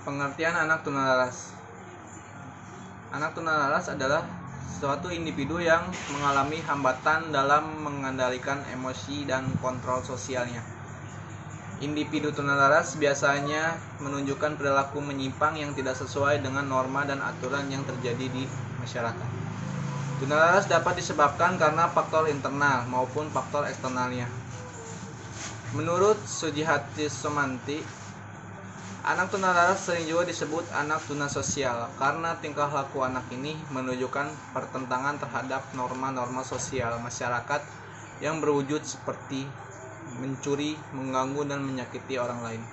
Pengertian anak tunalaras. Anak tunalaras adalah suatu individu yang mengalami hambatan dalam mengendalikan emosi dan kontrol sosialnya. Individu tunalaras biasanya menunjukkan perilaku menyimpang yang tidak sesuai dengan norma dan aturan yang terjadi di masyarakat. Tunalaras dapat disebabkan karena faktor internal maupun faktor eksternalnya. Menurut Sujihati Somanti, anak tunalaras sering juga disebut anak tunasosial karena tingkah laku anak ini menunjukkan pertentangan terhadap norma-norma sosial masyarakat yang berwujud seperti mencuri, mengganggu, dan menyakiti orang lain.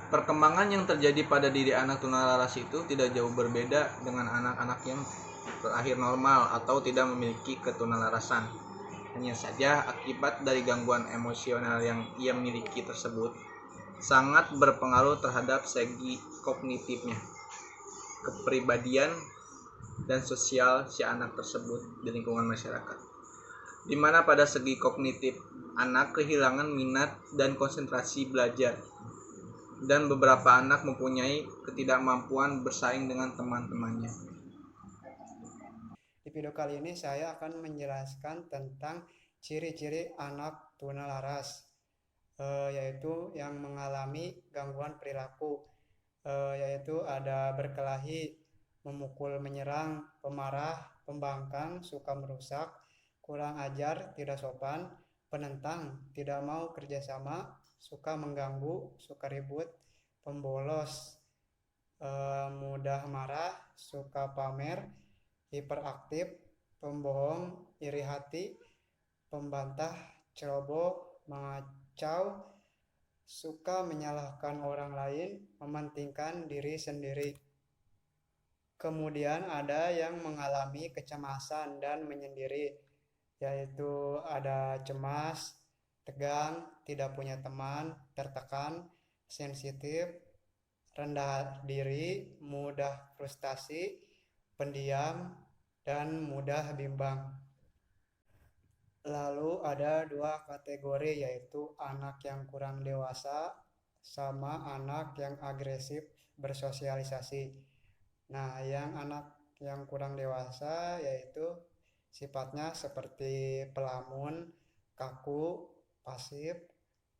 Perkembangan yang terjadi pada diri anak tunalaras itu tidak jauh berbeda dengan anak-anak yang terlahir normal atau tidak memiliki ketunalarasan. Hanya saja akibat dari gangguan emosional yang ia miliki tersebut sangat berpengaruh terhadap segi kognitifnya, kepribadian, dan sosial si anak tersebut di lingkungan masyarakat. Di mana pada segi kognitif, anak kehilangan minat dan konsentrasi belajar, dan beberapa anak mempunyai ketidakmampuan bersaing dengan teman-temannya. Di video kali ini saya akan menjelaskan tentang ciri-ciri anak tunalaras, yaitu yang mengalami gangguan perilaku, yaitu ada berkelahi, memukul, menyerang, pemarah, pembangkang, suka merusak, kurang ajar, tidak sopan, penentang, tidak mau kerjasama, suka mengganggu, suka ribut, pembolos, mudah marah, suka pamer, hiperaktif, pembohong, iri hati, pembantah, ceroboh, mengacau, suka menyalahkan orang lain, mementingkan diri sendiri. Kemudian ada yang mengalami kecemasan dan menyendiri, yaitu ada cemas, tegang, tidak punya teman, tertekan, sensitif, rendah diri, mudah frustasi, pendiam, dan mudah bimbang. Lalu ada dua kategori, yaitu anak yang kurang dewasa sama anak yang agresif bersosialisasi. Nah, yang anak yang kurang dewasa yaitu sifatnya seperti pelamun, kaku, pasif,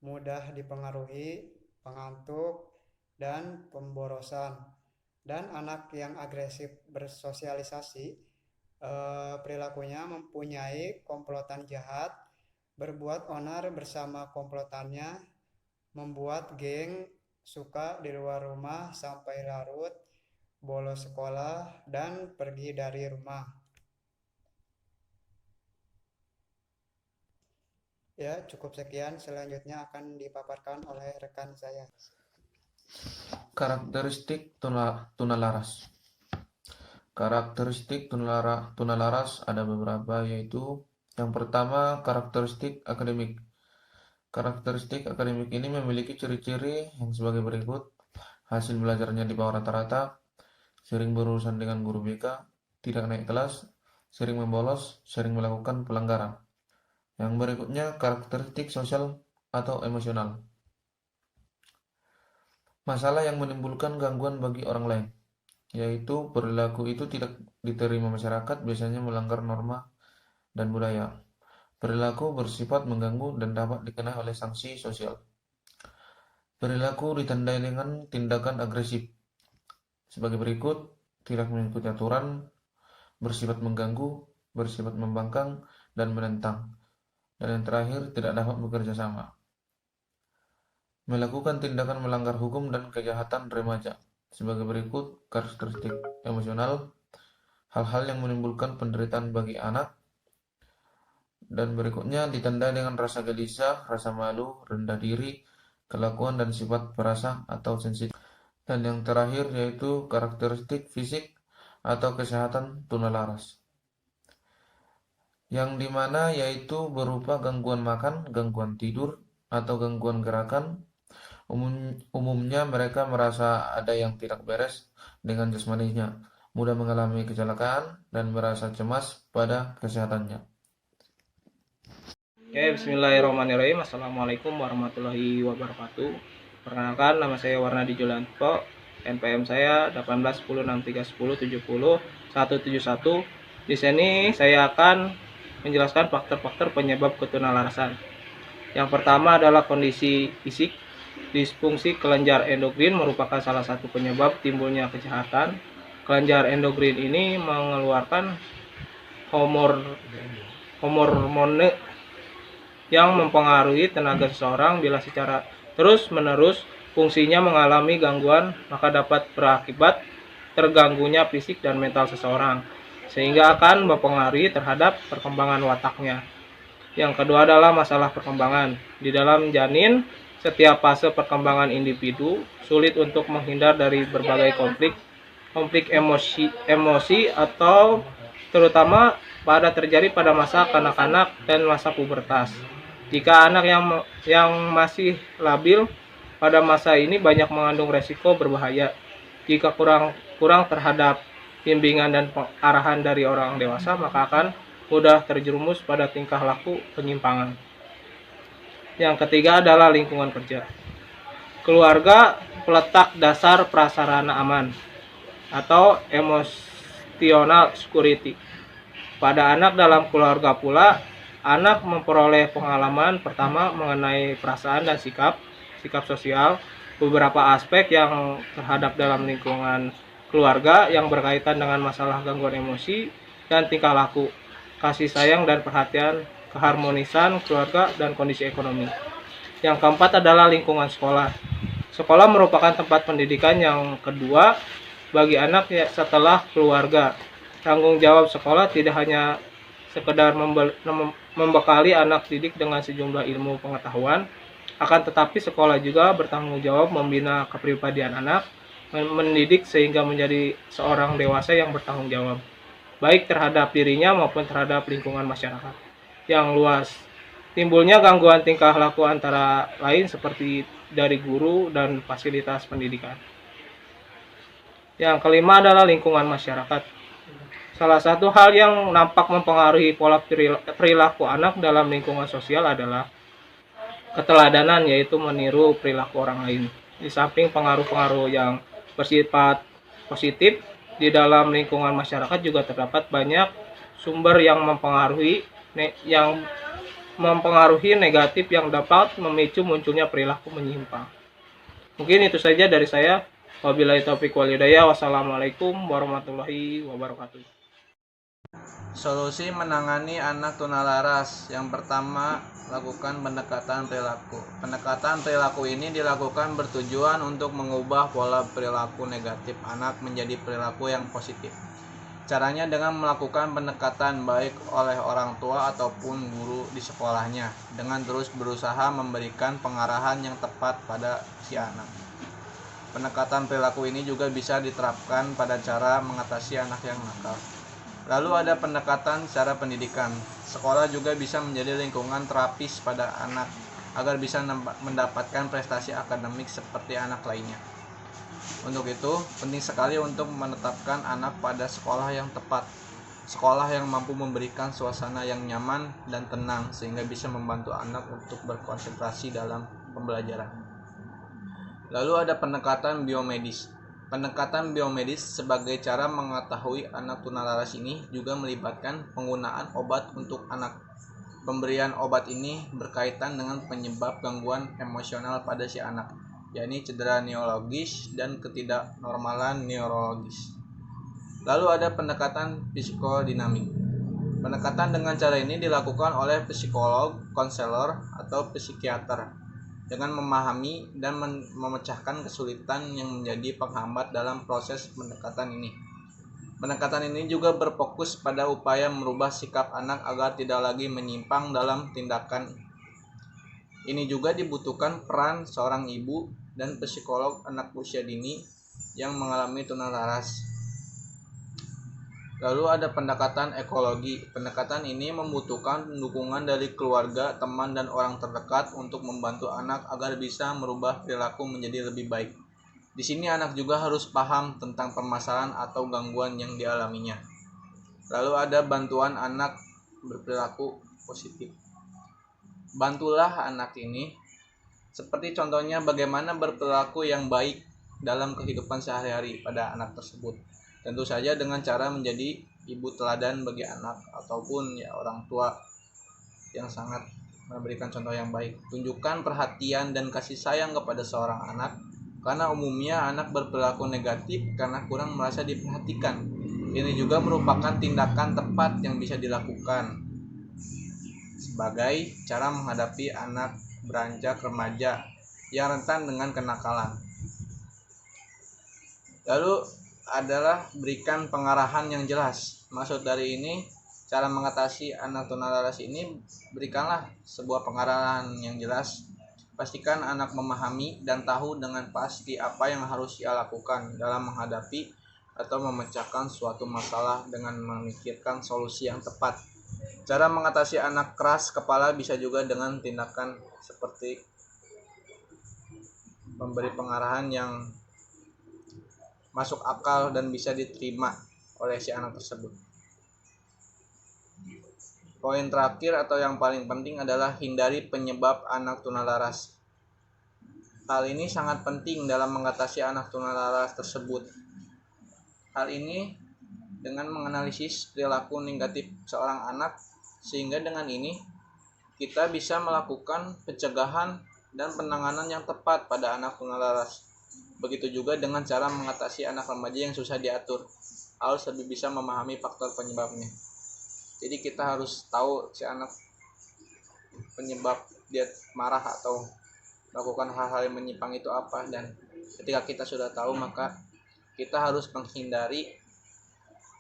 mudah dipengaruhi, pengantuk, dan pemborosan. Dan anak yang agresif bersosialisasi perilakunya mempunyai komplotan jahat, berbuat onar bersama komplotannya, membuat geng, suka di luar rumah sampai larut, bolos sekolah, dan pergi dari rumah. Ya, cukup sekian. Selanjutnya akan dipaparkan oleh rekan saya. Karakteristik tunalaras. Karakteristik tunalaras ada beberapa, yaitu yang pertama karakteristik akademik. Karakteristik akademik ini memiliki ciri-ciri yang sebagai berikut: hasil belajarnya di bawah rata-rata, sering berurusan dengan guru BK, tidak naik kelas, sering membolos, sering melakukan pelanggaran. Yang berikutnya karakteristik sosial atau emosional. Masalah yang menimbulkan gangguan bagi orang lain, yaitu perilaku itu tidak diterima masyarakat, biasanya melanggar norma dan budaya. Perilaku bersifat mengganggu dan dapat dikenai oleh sanksi sosial. Perilaku ditandai dengan tindakan agresif sebagai berikut: tidak mengikuti aturan, bersifat mengganggu, bersifat membangkang, dan menentang. Dan yang terakhir, tidak dapat bekerja sama. Melakukan tindakan melanggar hukum dan kejahatan remaja sebagai berikut: karakteristik emosional, hal-hal yang menimbulkan penderitaan bagi anak, dan berikutnya ditandai dengan rasa gelisah, rasa malu, rendah diri, kelakuan dan sifat perasa atau sensitif. Dan yang terakhir yaitu karakteristik fisik atau kesehatan tunalaras, yang dimana yaitu berupa gangguan makan, gangguan tidur, atau gangguan gerakan. Umumnya mereka merasa ada yang tidak beres dengan jasmaninya, mudah mengalami kecelakaan, dan merasa cemas pada kesehatannya. Oke, bismillahirrahmanirrahim. Assalamualaikum warahmatullahi wabarakatuh. Perkenalkan, nama saya Warnadi Julianto, NPM saya 1810631070 Di sini saya akan menjelaskan faktor-faktor penyebab ketunalarasan. Yang pertama adalah kondisi fisik. Disfungsi kelenjar endokrin merupakan salah satu penyebab timbulnya kejahatan. Kelenjar endokrin ini mengeluarkan hormone yang mempengaruhi tenaga seseorang. Bila secara terus-menerus fungsinya mengalami gangguan, maka dapat berakibat terganggunya fisik dan mental seseorang, sehingga akan mempengaruhi terhadap perkembangan wataknya. Yang kedua adalah masalah perkembangan. Di dalam janin, setiap fase perkembangan individu sulit untuk menghindar dari berbagai konflik emosi atau terutama terjadi pada masa kanak-kanak dan masa pubertas. Jika anak yang masih labil pada masa ini banyak mengandung resiko berbahaya. Jika kurang terhadap bimbingan dan arahan dari orang dewasa, maka akan mudah terjerumus pada tingkah laku penyimpangan. Yang ketiga adalah lingkungan kerja. Keluarga peletak dasar prasarana aman atau emotional security. Pada anak dalam keluarga pula, anak memperoleh pengalaman pertama mengenai perasaan dan sikap sosial, beberapa aspek yang terhadap dalam lingkungan keluarga yang berkaitan dengan masalah gangguan emosi dan tingkah laku, kasih sayang dan perhatian, keharmonisan keluarga, dan kondisi ekonomi. Yang keempat adalah lingkungan sekolah. Sekolah merupakan tempat pendidikan yang kedua bagi anak setelah keluarga. Tanggung jawab sekolah tidak hanya sekedar membekali anak didik dengan sejumlah ilmu pengetahuan, akan tetapi sekolah juga bertanggung jawab membina kepribadian anak, mendidik sehingga menjadi seorang dewasa yang bertanggung jawab, baik terhadap dirinya maupun terhadap lingkungan masyarakat yang luas. Timbulnya gangguan tingkah laku antara lain seperti dari guru dan fasilitas pendidikan. Yang kelima adalah lingkungan masyarakat. Salah satu hal yang nampak mempengaruhi pola perilaku anak dalam lingkungan sosial adalah keteladanan, yaitu meniru perilaku orang lain. Di samping pengaruh-pengaruh yang bersifat positif, di dalam lingkungan masyarakat juga terdapat banyak sumber yang mempengaruhi negatif yang dapat memicu munculnya perilaku menyimpang. Mungkin itu saja dari saya. Wabillahi taufiq wal hidayah. Wassalamualaikum warahmatullahi wabarakatuh. Solusi menangani anak tunalaras. Yang pertama, lakukan pendekatan perilaku. Pendekatan perilaku ini dilakukan bertujuan untuk mengubah pola perilaku negatif anak menjadi perilaku yang positif. Caranya dengan melakukan pendekatan baik oleh orang tua ataupun guru di sekolahnya, dengan terus berusaha memberikan pengarahan yang tepat pada si anak. Pendekatan perilaku ini juga bisa diterapkan pada cara mengatasi anak yang nakal. Lalu ada pendekatan secara pendidikan. Sekolah juga bisa menjadi lingkungan terapis pada anak agar bisa mendapatkan prestasi akademik seperti anak lainnya. Untuk itu, penting sekali untuk menetapkan anak pada sekolah yang tepat. Sekolah yang mampu memberikan suasana yang nyaman dan tenang sehingga bisa membantu anak untuk berkonsentrasi dalam pembelajaran. Lalu ada pendekatan biomedis. Pendekatan biomedis sebagai cara mengetahui anak tunalaras ini juga melibatkan penggunaan obat untuk anak. Pemberian obat ini berkaitan dengan penyebab gangguan emosional pada si anak, yakni cedera neurologis dan ketidaknormalan neurologis. Lalu ada pendekatan psikodinamik. Pendekatan dengan cara ini dilakukan oleh psikolog, konselor, atau psikiater dengan memahami dan memecahkan kesulitan yang menjadi penghambat dalam proses pendekatan ini. Pendekatan ini juga berfokus pada upaya merubah sikap anak agar tidak lagi menyimpang dalam tindakan. Ini juga dibutuhkan peran seorang ibu dan psikolog anak usia dini yang mengalami tunalaras. Lalu ada pendekatan ekologi. Pendekatan ini membutuhkan dukungan dari keluarga, teman, dan orang terdekat untuk membantu anak agar bisa merubah perilaku menjadi lebih baik. Di sini anak juga harus paham tentang permasalahan atau gangguan yang dialaminya. Lalu ada bantuan anak berperilaku positif. Bantulah anak ini Seperti contohnya bagaimana berperilaku yang baik dalam kehidupan sehari-hari pada anak tersebut. Tentu saja dengan cara menjadi ibu teladan bagi anak ataupun ya orang tua yang sangat memberikan contoh yang baik. Tunjukkan perhatian dan kasih sayang kepada seorang anak, karena umumnya anak berperilaku negatif karena kurang merasa diperhatikan. Ini juga merupakan tindakan tepat yang bisa dilakukan sebagai cara menghadapi anak beranjak remaja yang rentan dengan kenakalan. Lalu adalah berikan pengarahan yang jelas. Maksud dari ini, cara mengatasi anak tunalaras ini, berikanlah sebuah pengarahan yang jelas. Pastikan anak memahami dan tahu dengan pasti apa yang harus ia lakukan dalam menghadapi atau memecahkan suatu masalah dengan memikirkan solusi yang tepat. Cara mengatasi anak keras kepala bisa juga dengan tindakan seperti memberi pengarahan yang masuk akal dan bisa diterima oleh si anak tersebut. Poin terakhir atau yang paling penting adalah hindari penyebab anak tunalaras. Hal ini sangat penting dalam mengatasi anak tunalaras tersebut. Hal ini dengan menganalisis perilaku negatif seorang anak, sehingga dengan ini kita bisa melakukan pencegahan dan penanganan yang tepat pada anak tunalaras. Begitu juga dengan cara mengatasi anak remaja yang susah diatur, harus lebih bisa memahami faktor penyebabnya. Jadi kita harus tahu si anak penyebab dia marah atau melakukan hal-hal yang menyimpang itu apa, dan ketika kita sudah tahu maka kita harus menghindari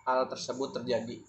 hal tersebut terjadi.